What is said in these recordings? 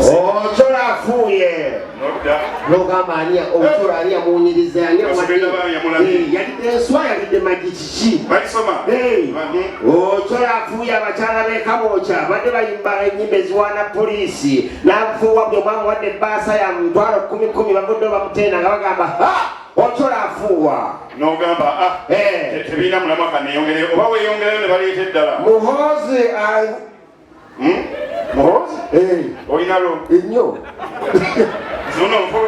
Ochola fuye. Logamania ochola ya munyiriza ya mwani. Yalide swaya lide majichichi. Balisoma. Ochola fuye abachala beka mocha. Bade bayimba nyimbe zwana polisi. Nafu wabyo mwangu wade basa ya mtwalo 10 bagodo bamutena ngabagamba ha ochola fuwa. Nogamba tebina mulamaka ne yongere oba we yongere ne balete ddala. Muhozi Muhozi? Oinalo? Inyo. Zono mfo?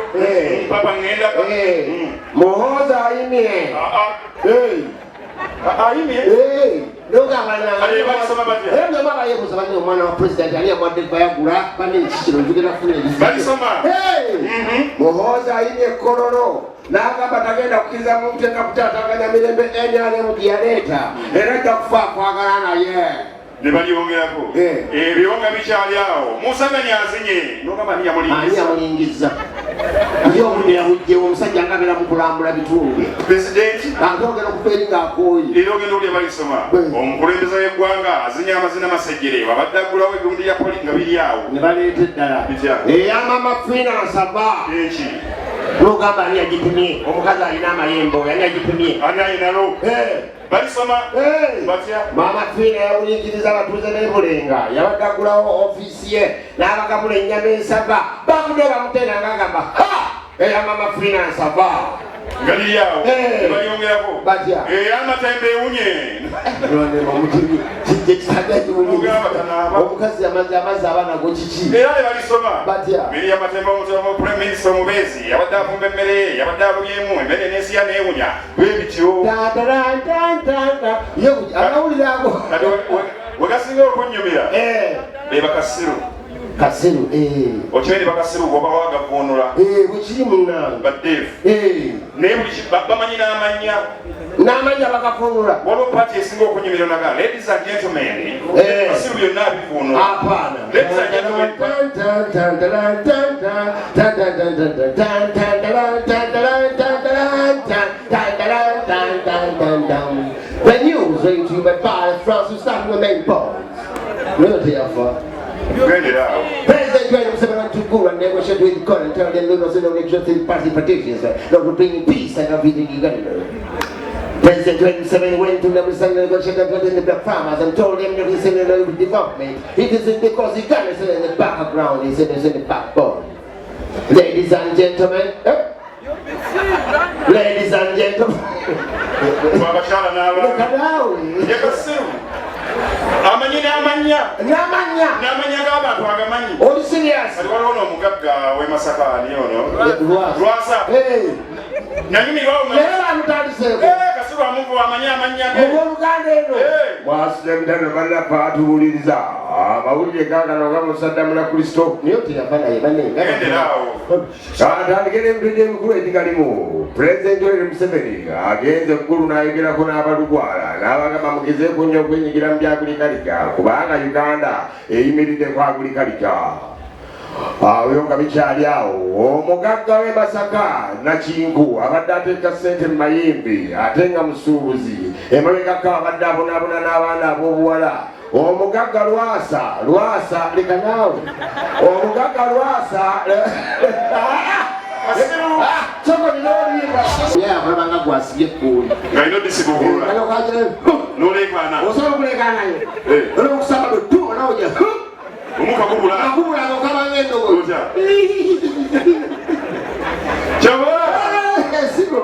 Papa ngenda pa? Muhozi aimie. Aimie? Noga bana. Ali balisoma batia? Ndio mama yebo sabani mwana wa president ali amwade bayagura bani chichiro njugera fune lisi. Balisoma? Muhozi aimie kororo. Nakamba tagenda kukiza mumte kaputata kanya mirembe enyale mudialeta. Era kufa kwagalana ye. Nebali ongerako ebionga bikyali awo musaganya azinye nogamba niyamulingiza yo mulira bujjewo omusajja ngabera mukulambula bitundu president atogera okuperinga akoyi lero ogenda olya balisoma omukulembeze w'eggwanga azinya amazina masejjere wabadde agulawo ebirundi ya poli nga biri awo ne baleeta eddala eyamama finance aba eki nogamba ani agipimye omukazi alina amayembo yani agipimye ani ayinalo balisoma batya mama Twina yawuliikiriza abatuuze n'ebulenga yabadde agulawo ofiisi ye n'abagabula ennyama ensava bagudde bamutera ng'agamba eya mama finance ava ngali awo nebalyongerako batya amatembe ewunye kijje kisagaji omukazi amazzi abaana go kiki era nebalisoma batya miri amatembe omutomo prime minister Omubezi yabadde afumba emmere ye yabadde alubyemu emmere n'ensiya n'ewunya bwebityo anawulirago wegasinga okunyumira beba Kasiru Kasiru okimanyi bakasiru oba wagavunula bwekiri munange baddeefu naye buli bamanyi n'amanya bakafunula waliwo pati esinga okunyumira naga ladies and gentlemen Kasiru byonna abivunula apaana ladies and gentlemen the news bring to you by Paul Francis starting the main point. Really, President Joel Museveni to go and negotiate with God and tell them no existing party petitions, not to bring peace and everything you got to know. President Joel Museveni went to them and negotiated with the black farmers and told them that he's in the development. It isn't because he got it in the background, he's in the backbone. Ladies and gentlemen, ladies and gentlemen, look at how Namanya g'abantu agamanyi. Oli serious? Ali waliwo n'omugagga Owemasaka ani ono? Lwasa. Nanyumirwawo nga. Naye bamutandiseko. Kasiru amuvu amanya amanya ge. Mu Luganda eno. Mwasilemdano balla paatuwuliriza. Amawulire gaagano gamusaddamula Kristo. Niyo teyava naye banne. Genderaawo. Atandikira ebintu ebikulu ebigalimu. President Yoweri Museveni agenze eggulu n'ayogerako n'abalugwala n'abagamba mugezeeko nnyo okwenyigira mu byagulikalika kubanga Uganda eyimiridde ku agulikalika. Awo nga bikyali awo omugagga w'Emasaka Nakinku abadde ateeka ssente mu mayimbi ate nga musuubuzi emabegako abadde abonaabona n'abaana ab'obuwala. Omugagga Lwasa leka naawe omugagga Lwasa Choko ni lori yimba. Yeah, kulabanga gwasibye kuli. Ngaino disibugula. Ngaino kwajire. Nolekana. Osobola kulekana yo. Ono kusaba do na oja. Omuka kubula. Akubula ngokaba ngendo go. Oja. Chawa. Sigo.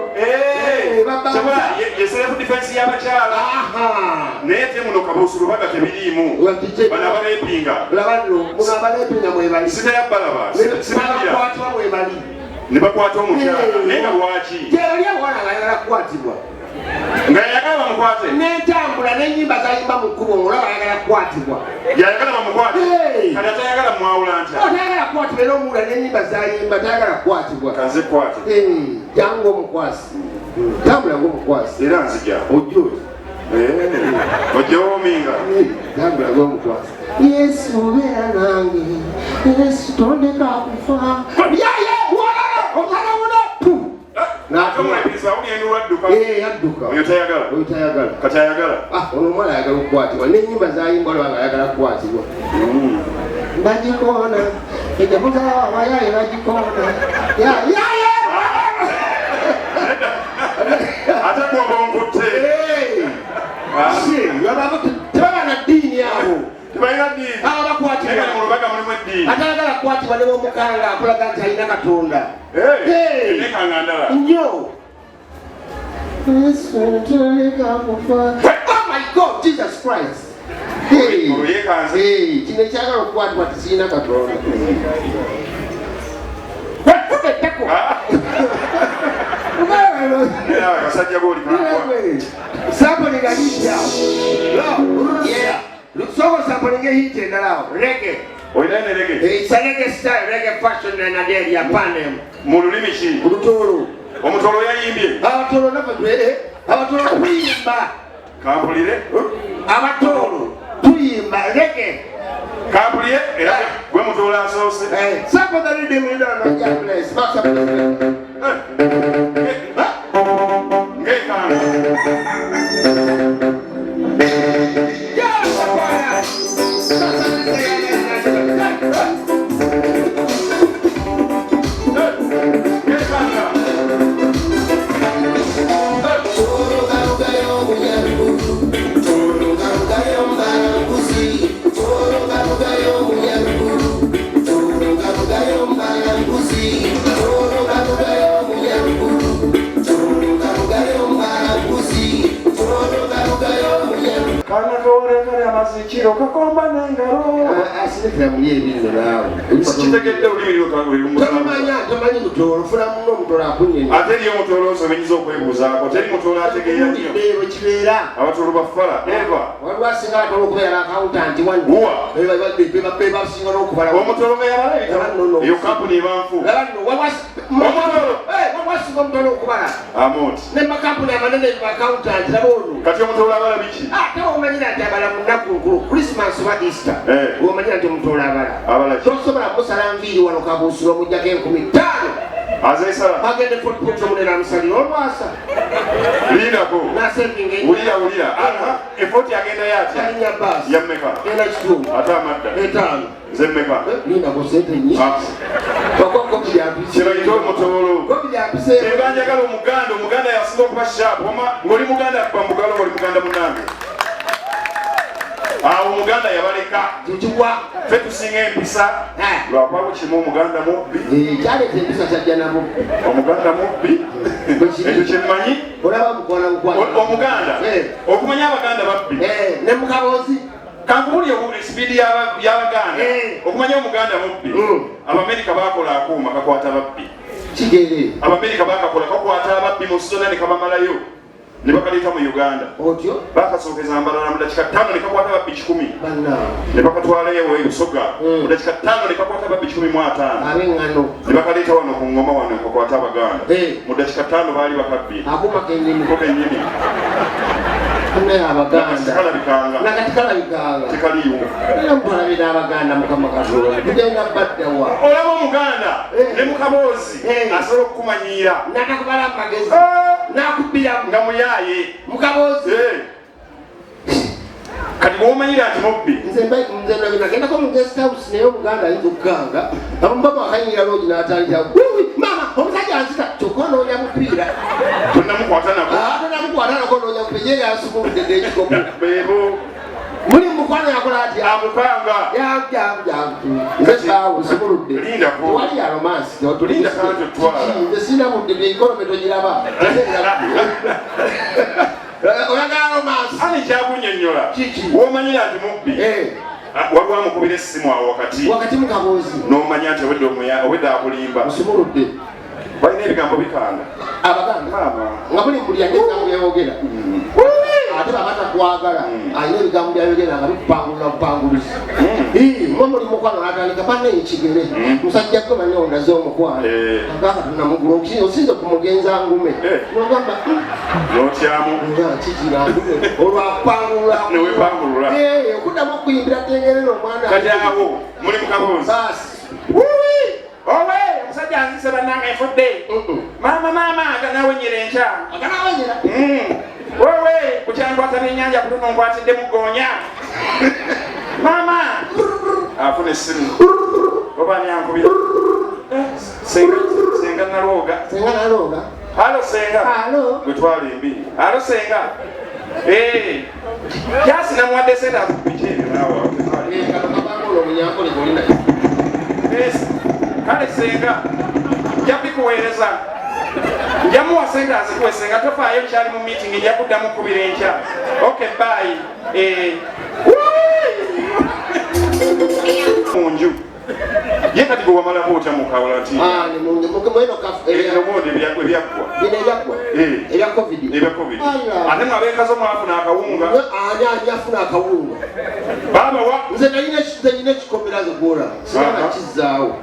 Baba. Chawa, self defense y'abachala. Aha. Nete muno kabusulu baga tebirimu. Bana balepinga. Labano, muna balepinga mwebali. Sita ya balaba. Sita kwatwa mwebali. Nibakwata omukyala nenga lwaki teri awana ayagala kukwatibwa ngayagala bamukwate n'entambula n'ennyimba zayimba mu kkubo olaba ayagala kukwatibwa yayagala bamukwate kati atayagala mwawula nti otayagala kukwatibwa era omuwula n'ennyimba zayimba tayagala kukwatibwa kanze kwate jangu omukwasi tambula ng'omukwasi era nzija ojjo Ojominga. Gambula gomukwasa. Yesu beera nange. Yesu tondeka kufa. Omwana wuno. Natumwepisa uli wadduka. Yadduka. Oyo tayagala. Oyo tayagala. Kati ayagala. Ono omwana ayagala okukwatibwa. N'ennyimba zayimbwa lwanga ayagala kukwatibwa. Bagikoona. Ejamuza wayaye bagikoona. Ate kuba onkutte. Tebaba na ddiini abo. Tebalina ddiini. Abakwatibwa. Naye mu Lubagga mulimu eddiini. Atayagala kukwatibwa ne b'omukanga akulaga nti alina Katonda. Nekanga ndala. Nnyo. Oh my God, Jesus Christ. Kino ekyagala okukwatibwa tikirina Katonda. Ettako. Abasajja b'oli Sampling a hit now. Yeah. So sampling a hit in now. Reggae. Oyina ne reggae. It's a reggae style, reggae fashion in Nigeria, Panem. Mu lulimi ki? Omutolo. Omutolo yayimbye. Abatolo nabatwere. Abatolo tuyimba. Kampulire. Abatolo tuyimba reggae. Kampulire era gwe mutolo asoose. Sample the rhythm in the God bless. Master bless. Kakomba n'engalo. Asinekera muli ebinno naawe. Kitegedde olulimi lw'otwagulira tomanyi mutolo ofuna muno omutolo akunyenya. Ate eriyo omutolo osobenyiza okwebuuzaako teri mutolo ategeera nnyo. Bwe kibeera. Abatolo bafala. Eva. Waliwo asinga abatolo okubeera akawuntanti wano. Uwa. Be basinga n'okubala. Omutolo nga yabala ebitabo. Eyo kampuni ebanfu. Waliwo asinga omutolo okubala. Amooti. Ne makampuni amanene bakawuntanti nabo ono. Kati omutolo abala biki? Ate omanyira nti abala mu nnaku nkulu Christmas wa Easter. Omanyira nti omutolo abala. Tosobola musala nviiri wano kabuusiro omujjako 15,000. Azeesala. Agende footprints omunene amusalira olwasa. Lindako. Nasevinga. Wulira. Effort agenda yatya. Alinya baasi. Yammeka. Genda kitundu. Ate amadda. 5. Ze mmeka. Lindako sente nnyo. Kopi yampise. Kirayita omutolo. Kopi yampise. Singa njagala Omuganda yasinga okuba sharp. Ng'oli Muganda akuba mugalo ng'oli Muganda munnange. Awo Omuganda yabaleka. Tukiwa. Ffe tusinga empisa. Lwakwabo kimu Omuganda mubbi. Kyaleeta empisa kyajja nabo. Omuganda mubbi. Ekyo kyemmanyi. Olaba mukola mukwala. Omuganda. Okumanya Abaganda babbi. Ne Mukabozi. Kankubuli esipiidi y'Abaganda. Okumanya Omuganda mubbi. Abamerika baakola akuuma kakwata babbi. Kigere. Abamerika baakakola kakwata ababbi mu ssona ne kabamalayo. Ne bakaleeta mu Uganda. Otyo? Baakasookeza mbalala mu dakika 5 ne kakwata babbi 10. Banna. Ne bakatwala eyo Busoga. Mu dakika 5 ne kakwata babbi 15. Ab'engano. Ne bakaleeta wano ku ngoma wano kakwata Abaganda. Mu dakika 5 baali bakabbi. Akuuma kennyini. Ko kennyini. Ne Abaganda. Kala Bikanga. Nakatikala Bikanga. Tekaliiwo. Era mutwalabira Abaganda Mukama Katonda. Tugenda baddawa. Olaba Omuganda ne Mukabozi asobola okukumanyiira. Natakubala magezi. Nakubira nga muyaaye. Mukabozi. Kati bw'omanyira nti mubbi. Nze nagendako mu guest house naye Omuganda ayinza okukanga. Abamubaba akanyira loogi n'atandika. Mama, omusajja anzita kyokka onoonya mupiira. Tonnamukwata nako. Tonnamukwata nako onoonya mupiira. Ye yasumuludde ng'ekikopo. Beebo. Muli mukwano yakola ati amupanga. Nze saawo sumuludde. Lindako. Tewali ya romance. Linda kantu twala. Nze sina budde by'enkolobe togiraba. Oyagala romance. Ani kyakunnyonnyola. Kiki. W'omanyira nti mubbi. Waliwo amukubira essimu awo wakati. Wakati mu Kabozi. N'omanya nti obwedde akulimba. Osumuludde. Balina ebigambo bikanga. Abaganda. Maama. Nga buli mbuli yageza mu yayogera. ate babata kwagala ayina ebigambo byayogera nga bikupangulira bupangulizi mwe muli mukwano natandika banne ekigere musajja gwe banne ondaze omukwano agamba tunamugula osinze kumugenza ngume nogamba notyamu kikira ngume olwakupangulula newepangulula okuddamu okuyimbira tengerera omwana kati awo muli mukabuzi owe omusajja anzise bannanga enfudde mama aganawenyera enkya aganawenyera wewe kucyankwata n'ennyanja kutuno nkwatidde mugonya mama afuna essimu oba nyankubira senga nalooga halo senga gwetwala embi halo senga kyasi namuwadde sente akupikere nawe kale senga nja bikuweereza njamuwa sente azikuwe senga tofaayo kyali mu meeting nja kuddamu kubira enkya okay bye munju ye kati gwe wamalako otya mukawula nti obundi ebyaggwa ebya covid ate mwabeekazo mwafuna akawunga ani afuna akawunga babawa nze nalina ekikomera zegwola sinaba kizzaawo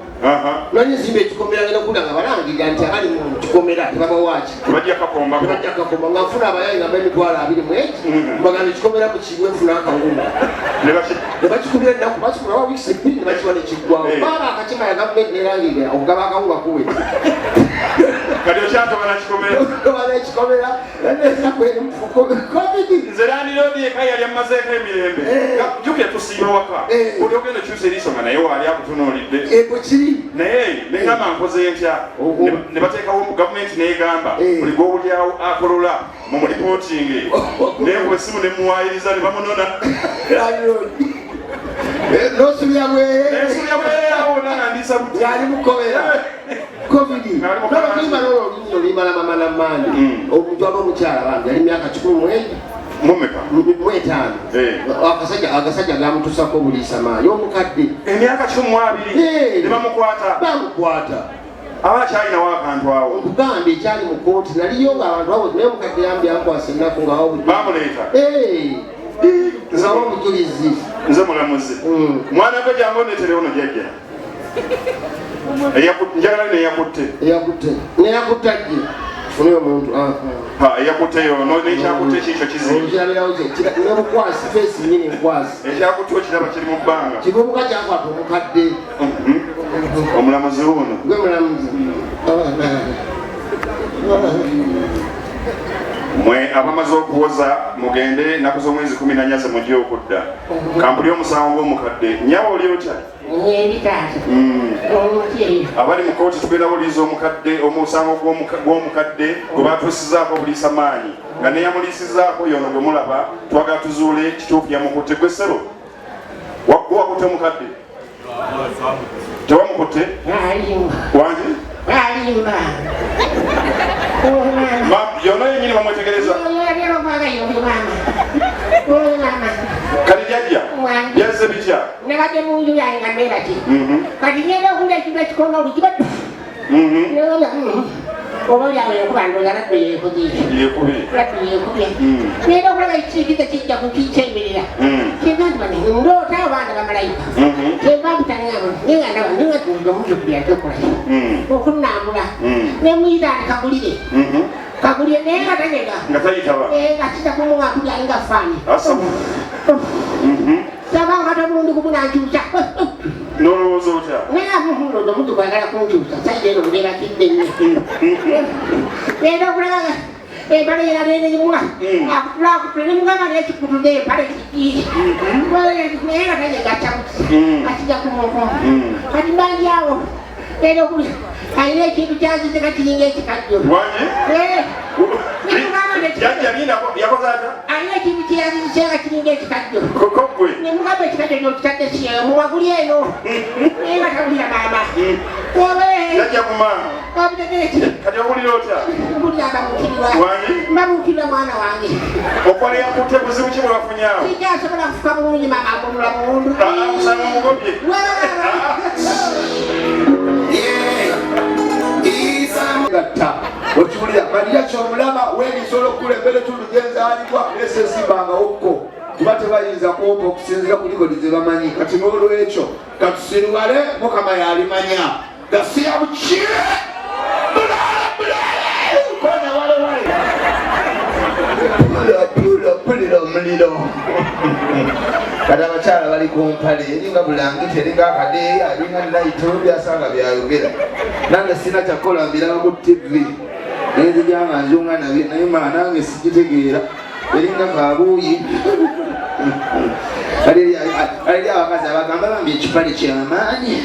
nani zimbe ekikomera ngenda okula nga balangirira nti abali mu kikomera tebabawaki tebajja kakomba nga nfuna abayayi nga emitwalo 21 mbagamba ekikomera kukiwe nfuna akawunga ne bakikubira ennaku bakikulawa wiisi 2 ne bakiwa nekiggwawo baba akakima ya gavumenti nerangirira okugaba akawunga kuwe kati okyatobala kikomera tobala ekikomera nanenaku eri mufuko covid nze landiroodi eka yali amazeeko emirembe jjukira tusiiba waka buli ogenda okyusa eriiso nga naye waali akutunuulidde kiri naye negamba nkoze ntya ne bateekawo gavumenti negamba buli gwowulyawo akolola mumulipootinge naye bwesimu nemuwayiriza ne bamunona nosubira bweyawo nanandisa buti ali mukobera covid nolokimala olulimi olimala mama namandi omuntu aba omukyala bambi yali myaka 10 mumeka mwetaano agasajja gamutusako buliisa maanyi omukadde emyaka 12 bamukwata abakyalinawo akantu awo okugamba ekyali mu kooti naliyo ngaabantu abo naye omukadde yambi ankwasa ennaku bamuleeta ngawo obujulizi nze mulamuzi mwana gwe jangu oneetere ono jjajja njagala neyakutte ajje fune omuntu eyakutteyo nekyakutte ekikyo kizibunebukwasi fesi nyini nkwasi ekyakutte okiraba kiri mu bbanga kivubuka kyakwata omukadde omulamuzi ono gwe mulamuzi mwe abamaze okuwoza mugende naku z'omwezi 14 mujje okudda kampuli omusango gw'omukadde nyawa oli otya abali mu kooti tugenda buliiza omukadde omusango gw'omukadde gwe batuusizaako buliisa maanyi nga neyamuliisizaako yono gwe mulaba twagala tuzuule kituufu yamukutte gwe ssebo wakutte omukadde tewamukutte wangi yono yenyini bamwetegereza kati jjajja yazze bitya nabadde munju yange nga mbeera ki kati ngenda okulya ekintu ekikono olukiba oba olyawo yekuba ndooza ladde yeekubye ngenda okulaba ekikiikize kijja kukikyemerera kyeva nti bane ndoota abaana bamalayika kyeva mpitanamu naye nga ndaba ndiwatuuza omujjukulu yatekolaki okunambula nemuyitaani kagulire naye nga tanyega nga kiza kumuwakulyayi nga faani sabanga tobulungi kumunankyusa nolowooza otya naye omuntu kwagala kunkyusa sajja eno bulerakidde nnyo era okulabaga empale yeraleneyimula akutulakutule nemugamba nekikutude empale kiki naye nga tanyega akija kumuko kati mbanjawo era okuli alina ekintu kyanzize kakiringa ekikajjo alina ekintu kyanzize kiringa ekikajjo nemugamba ekikajjo nokitadde kiyeyo muwaguli eno naye nga tawulira maama mbabuukirira mwana wange okwala yakutte buzibu ki bwebafunyawo sikyasobola kufuka bulungi mama ngomulamundu musanga mugobye okiwulira malira kyomulaba wenisolo kulembere tulugenzaalibwa sesibangawokko kuba tebayinza kumpa okusinzira ku likodi ze bamanyi kati n'olwekyo katusirwale mukama yalimanya gasiya bukire pulira omuliro kati abakyala bali kumpale eringa bulangiti eringa akadeeya eringa naito byasanga byayogera nange sina kyakola mbiraba ku tv nenzijanga nzunga nabye naye maa nange sigitegeera eringa kabuuyi ali abakazi abagamba bambi ekipale kyamaanyi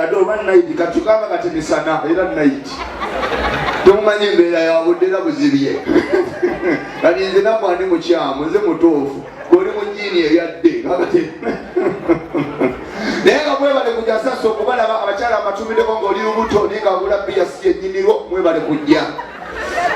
ate oba naiti katugamba katemisana era naiti tomumanyi embeera yabuddera buzibye kati nze namwani mukyamu nze mutuufu goli mu njiini eyadde naye nga mwebale kujja sasa okubalaba abakyala amatumiddeko ng'oli lubuto naye nga wabula bbiya si yennyinirwo mwebale kujja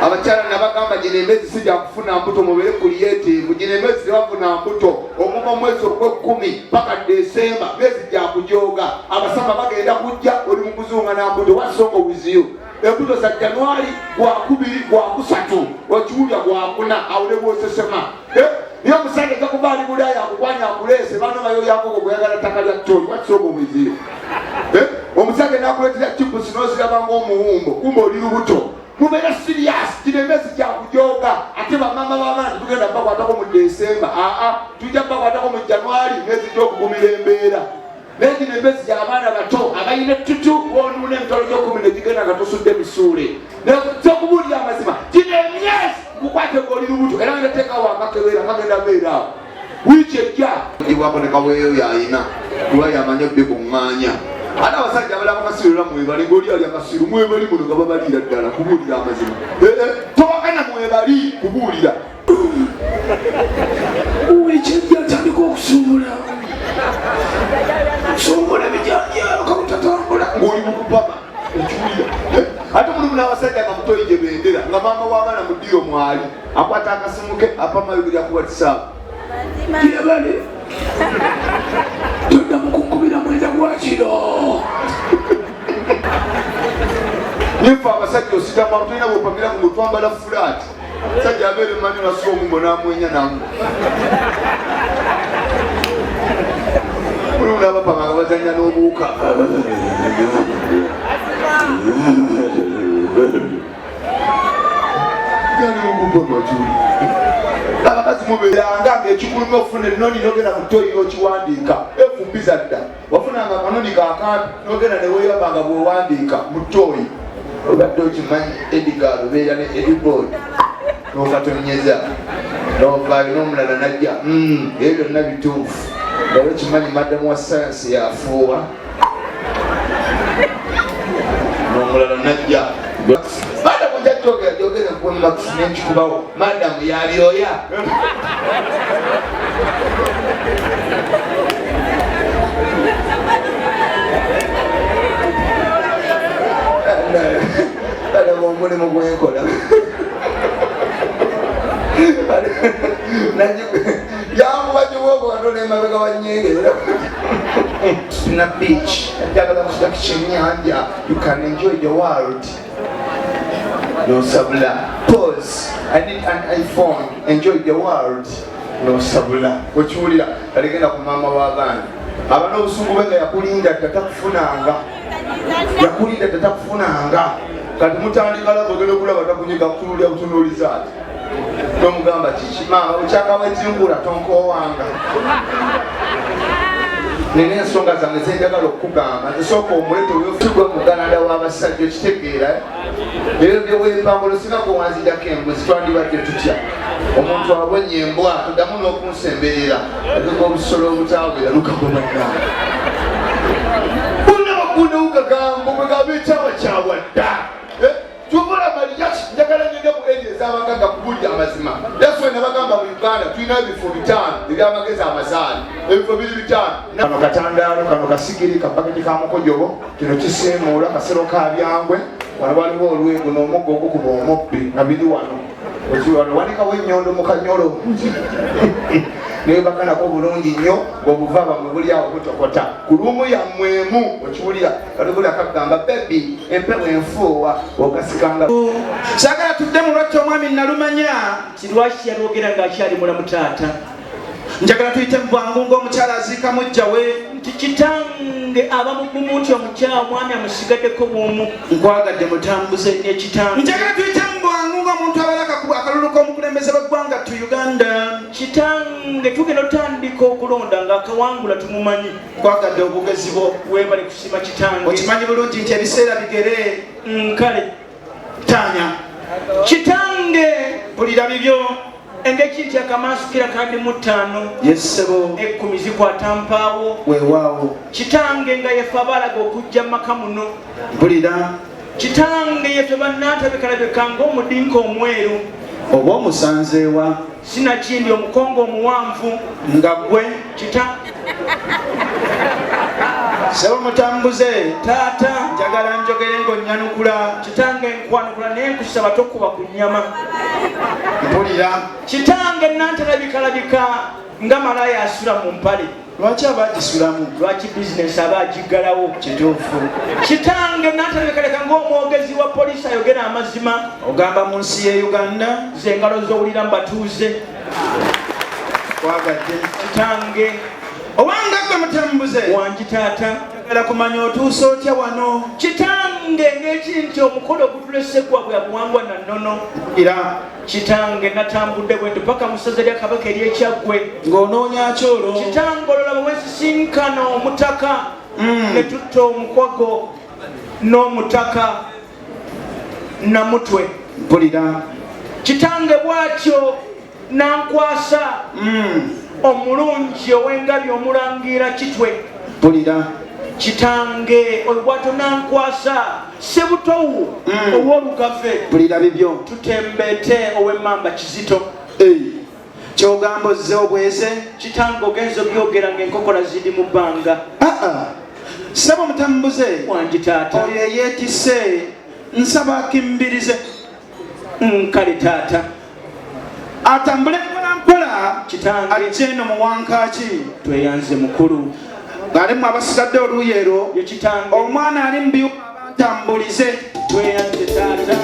abakyala nabagamba gino emezi si gyakufuna mbuto mubere kuliyetivu gino emezi tebafuna mbuto okuva omwezi ogw'ekkumi paka Desemba mezi gyakujooga abasama bagenda kujja oli mu kuzunga na mbuto wasonga wiziyo embuto za Januari gwakubiri gwakusatu wakiwulya gwakuna awo ne bwosesema niyo omusajja ejja kuba ali bulaya akukwanya akuleese bano bayoyakoko gweyagala ttaka lya ttoli wakisonga omwiziyo omusajja nakuleetera chipusi n'ozirabanga omuwumbo kumba oli lubuto mubera serious kino emezi gyakujooga ate bamama b'abaana tugenda bakwatako mu Desemba tujja bakwatako mu Januari mezi gy'okugumira embeera naye gino emezi gy'abaana bato abalina ettutu wonuuna emitalo gy'okumi ne gigenda nga tosudde misuule sokubuulira amazima gino emyezi gukwate ng'oli lubuto era ngateekawo akakebeera kagenda mbeeraawo wiiki ejja gibwako ne kaweeyo yayina kuba yamanya bbe kuŋŋaanya ate abasajja abalaba akasiru era mwebali ng'oli ali akasiru mwebali muno nga babaliira ddala kubuulira amazima towakana mwebali kubuulira wikyejja atandika okusuubula suubula ebijanjaalo kabutatambula ng'oli mukupama ekiwulira ate mulimu n'abasajja nga mutoyi gye bendera nga maama w'abaana mu ddiiro mwali akwata akasimu ke apama bibirya ku WhatsApp gyebale todda mukukubira mwenda gwakiro nife abasajja ositama tulina bwopamira ku mutwambala fulaati sajja abeere manyi nasuba omumbo n'amwenya namu mulimu n'abapanga nga bazanya n'obuuka abakazi mubeeranga ng'ekikuluma ofuna erinoni nogenda mu toyi n'okiwandiika efumbiza dda wafunanga akanoni kakampi nogenda neweeyabanga bwewandiika mu toyi obadde okimanyi edigaalo beera ne edibod n'okatonyeza n'ovaayo n'omulala najja ebyo byonna bituufu naye okimanyi maddamu wa sayansi yafuuwa n'omulala najja madamu jajjogera jogere kwemax nenkikubawo madamu yabyoya alaba omulimu gwenkola yamubajiwogondo nemabega wanyengera na beach njagala kutaka kyenyanja you can enjoy the world no sabula pause I need an iPhone enjoy the world no sabula okiwulira aligenda ku maama w'abaana abana obusungu benga yakulinda tatakufunanga kati mutandika labo ogenda okulaba takunyiga kutunuulya butunuuliza ati nomugamba kiki maama bukyakawa ekinkula tonkowanga nina ensonga zange zenjagala okukugamba nsooka omulete weofugwa mu Canada w'abasajja okitegeera ebyo byewempangulo sinako wanzijako embuzi twandibadde tutya omuntu abonye embwa tuddamu n'okunsemberera agega obusolo obutawera lukagomanya bonna bakunda bukagambo bwegamba ekyawa kyawa dda tuvola maliyaki njagala nyende mu eri ez'abagagga kubuulira amazima yaswe ne bagamba mu Uganda tulina ebifo 5 ebyamagezi amazaali ebifo 5 kano katandaalo kano kasigiri kapaketi ka mukojobo kino kisiimuula kasero ka byangwe wano waliwo olwego n'omuggo ogukuba omubbi nga biri wano okiwano wanikawo ennyondo mu kanyolo ne bakanako bulungi nnyo ng'obuva bamwe buli awo butokota ku lumu yammwemu okiwulira kalugula kagamba bebi empewo enfuuwa okasikanga saagala tudde mu lwakyo omwami nalumanya kirwaki yalwogera ng'akyali mulamu taata njagala tuyite mu bwangu ng'omukyala aziika mujjawe nti kitange aba mugumu nti omukyala omwami amusigaddeko bwomu nkwagadde mutambuze ekitange njagala tuyite mu bwangu ng'omuntu abalaka akalulu k'omukulembeze b'eggwanga tu uganda kitange tugenda otandika okulonda ng'akawangula tumumanyi nkwagadde obugezi bwo weebale kusima kitange okimanyi bulungi nti ebiseera bigere kale tanya kitange bulira bibyo engeki nti akamasukira kandi mu 5 yesebo 10 zikwata mpaawo weewaawo kitange nga yefe abalaga okujja maka muno bulira kitange yefe bannaatabikala ng'omudinka omweru oba omusanzeewa sinakindi omukongo omuwanvu nga gwe sebo mutambuze taata njagala njogere ng'onnyanukula kitange nkwanukula naye nkusaba tokuba ku nnyama mpulira kitange nantalabika nga malaya asula mu mpale lwaki abagisulamu lwaki bizinesi aba agiggalawo kituufu kitange nantalabika ng'omwogezi wa poliisi ayogera amazima ogamba mu nsi ye uganda zengalo zowulira mu batuuze kwagadde kitange owanga gwe mutambuze wangi taata era kumanya otuusa otya wano kitange ng'ekinti omukolo ogutulesegwa bwe yabuwangwa na nnono era kitange natambudde bwenti paka mu ssaza lya kabaka ery'ekyaggwe ng'onoonya kyolo kitange olulaba bwesisinkana omutaka ne tutta omukwago n'omutaka namutwe mpulira kitange bw'atyo nankwasa omulungi ow'engabi omulangira kitwe mpulira kitange oyo bw'atyo nankwasa sebutowu ow'olugafe mpulira bibyo tutembeete ow'emmamba kizito kyogamba ozze obweze kitange ogenza obyogera ng'enkokola ziri mu bbanga saba mutambuze wangi taata oyo eyeetisse nsaba akimbirize kale taata atambule mpolampola kitange ajje eno mu wankaaki tweyanze mukulu ng'alimu abasigadde oluuyi ero omwana ali mu biwuka abantambulize tweyanze